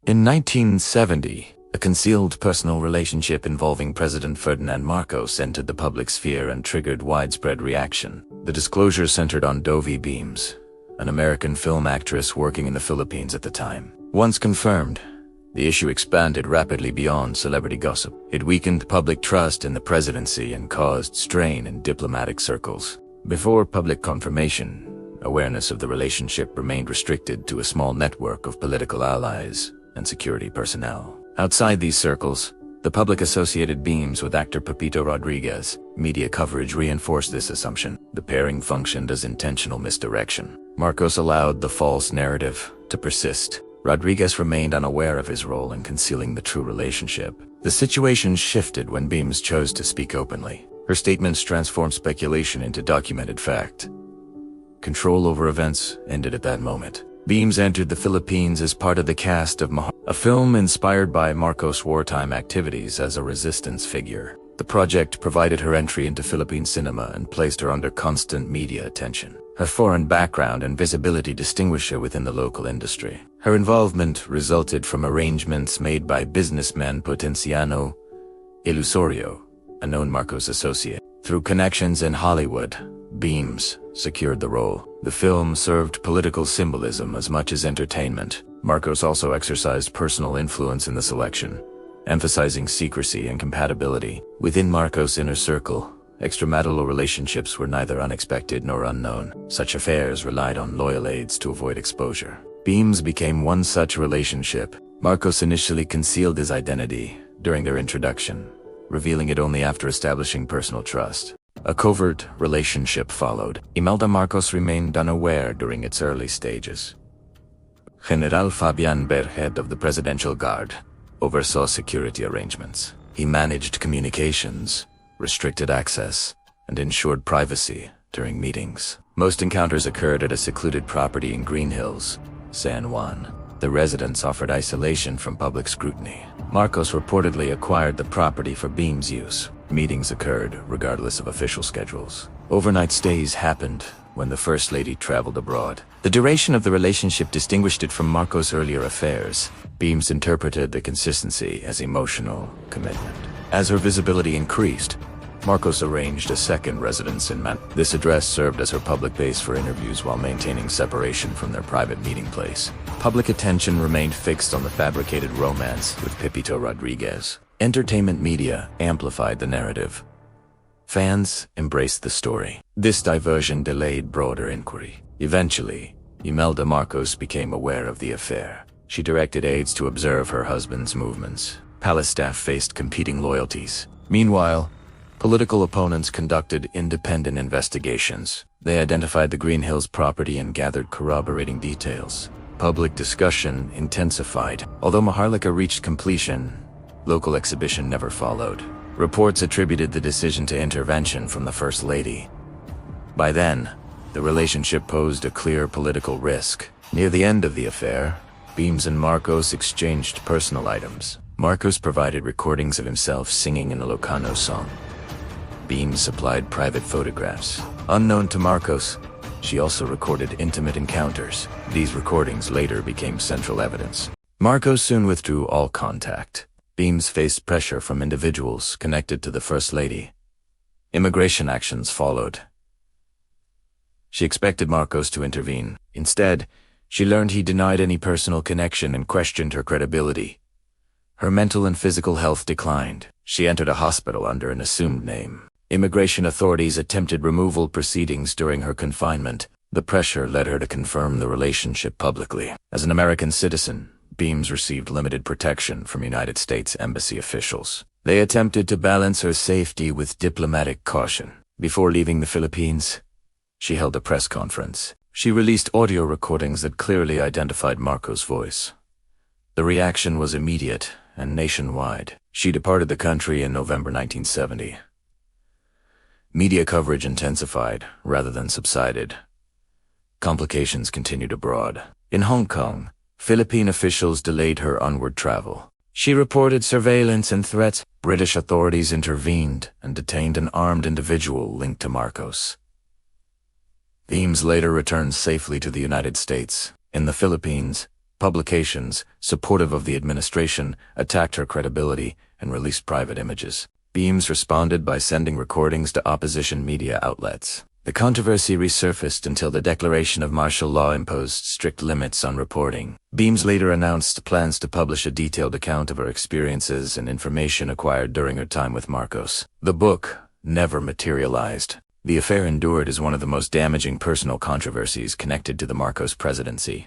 In 1970, a concealed personal relationship involving President Ferdinand Marcos entered the public sphere and triggered widespread reaction. The disclosure centered on Dovie Beams, an American film actress working in the Philippines at the time. Once confirmed, the issue expanded rapidly beyond celebrity gossip. It weakened public trust in the presidency and caused strain in diplomatic circles. Before public confirmation, awareness of the relationship remained restricted to a small network of political allies and security personnel. Outside these circles, the public associated Beams with actor Pepito Rodriguez. Media coverage reinforced this assumption. The pairing functioned as intentional misdirection. Marcos allowed the false narrative to persist. Rodriguez remained unaware of his role in concealing the true relationship. The situation shifted when Beams chose to speak openly. Her statements transformed speculation into documented fact. Control over events ended at that moment. Beams entered the Philippines as part of the cast of a film inspired by Marcos' wartime activities as a resistance figure. The project provided her entry into Philippine cinema and placed her under constant media attention. Her foreign background and visibility distinguished her within the local industry. Her involvement resulted from arrangements made by businessman Potenciano Ilusorio, a known Marcos associate. Through connections in Hollywood, Beams secured the role. The film served political symbolism as much as entertainment. Marcos also exercised personal influence in the selection, emphasizing secrecy and compatibility. Within Marcos' inner circle, extramarital relationships were neither unexpected nor unknown. Such affairs relied on loyal aides to avoid exposure. Beams became one such relationship. Marcos initially concealed his identity during their introduction, revealing it only after establishing personal trust. A covert relationship followed. Imelda Marcos remained unaware during its early stages. General Fabian Ber, head of the Presidential Guard, oversaw security arrangements. He managed communications, restricted access, and ensured privacy during meetings. Most encounters occurred at a secluded property in Green Hills, San Juan. The residents offered isolation from public scrutiny. Marcos reportedly acquired the property for Beams' use. Meetings occurred regardless of official schedules. Overnight stays happened when the First Lady traveled abroad. The duration of the relationship distinguished it from Marcos' earlier affairs. Beams interpreted the consistency as emotional commitment. As her visibility increased, Marcos arranged a second residence in Manila. This address served as her public base for interviews while maintaining separation from their private meeting place. Public attention remained fixed on the fabricated romance with Pepito Rodriguez. Entertainment media amplified the narrative. Fans embraced the story. This diversion delayed broader inquiry. Eventually, Imelda Marcos became aware of the affair. She directed aides to observe her husband's movements. Palace staff faced competing loyalties. Meanwhile, political opponents conducted independent investigations. They identified the Green Hills property and gathered corroborating details. Public discussion intensified. Although Maharlika reached completion, local exhibition never followed. Reports attributed the decision to intervention from the First Lady. By then, the relationship posed a clear political risk. Near the end of the affair, Beams and Marcos exchanged personal items. Marcos provided recordings of himself singing an Ilocano song. Beams supplied private photographs. Unknown to Marcos, she also recorded intimate encounters. These recordings later became central evidence. Marcos soon withdrew all contact. Beams faced pressure from individuals connected to the First Lady. Immigration actions followed. She expected Marcos to intervene. Instead, she learned he denied any personal connection and questioned her credibility. Her mental and physical health declined. She entered a hospital under an assumed name. Immigration authorities attempted removal proceedings during her confinement. The pressure led her to confirm the relationship publicly. As an American citizen, Beams received limited protection from United States Embassy officials. They attempted to balance her safety with diplomatic caution. Before leaving the Philippines, she held a press conference. She released audio recordings that clearly identified Marcos' voice. The reaction was immediate and nationwide. She departed the country in November 1970. Media coverage intensified rather than subsided. Complications continued abroad. In Hong Kong, Philippine officials delayed her onward travel. She reported surveillance and threats. British authorities intervened and detained an armed individual linked to Marcos. Beams later returned safely to the United States. In the Philippines, Publications, supportive of the administration, attacked her credibility and released private images. Beams responded by sending recordings to opposition media outlets. The controversy resurfaced until the declaration of martial law imposed strict limits on reporting. Beams later announced plans to publish a detailed account of her experiences and information acquired during her time with Marcos. The book never materialized. The affair endured as one of the most damaging personal controversies connected to the Marcos presidency.